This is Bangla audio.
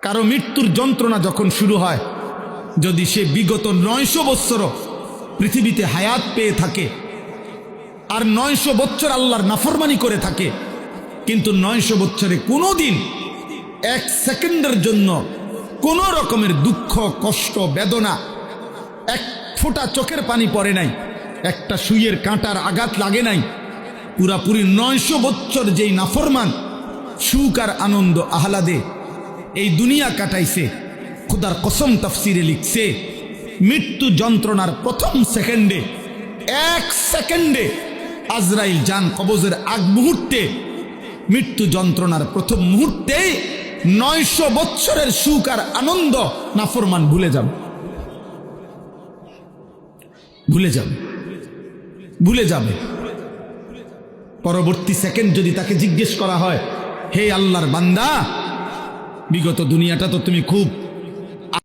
কারো মৃত্যুর যন্ত্রণা যখন শুরু হয়, যদি সে বিগত 900 বৎসরও পৃথিবীতে হায়াত পেয়ে থাকে আর 900 বৎসর আল্লাহর নাফরমানি করে থাকে, কিন্তু 900 বৎসরে কোনো দিন 1 সেকেন্ডের জন্য কোনো রকমের দুঃখ কষ্ট বেদনা, এক ফোঁটা চোখের পানি পড়ে নাই, একটা সুইয়ের কাঁটার আঘাত লাগে নাই, পুরাপুরি 900 বৎসর যেই নাফরমান সুখ আর আনন্দ আহ্লাদে এই দুনিয়া কাটাইছে, খোদার কসম তাফসিরে লিখছে মৃত্যু যন্ত্রণার প্রথম সেকেন্ডে, 1 সেকেন্ডে আজরাইল জান কবজের আগ মুহূর্তে, মৃত্যু যন্ত্রণার প্রথম মুহূর্তে 900 বৎসরের সুখ আর আনন্দ নাফরমান ভুলে যাবে, ভুলে যাবে, ভুলে যাবে। পরবর্তী সেকেন্ড যদি তাকে জিজ্ঞেস করা হয়, হে আল্লাহর বান্দা, বিগত দুনিয়াটা তো তুমি খুব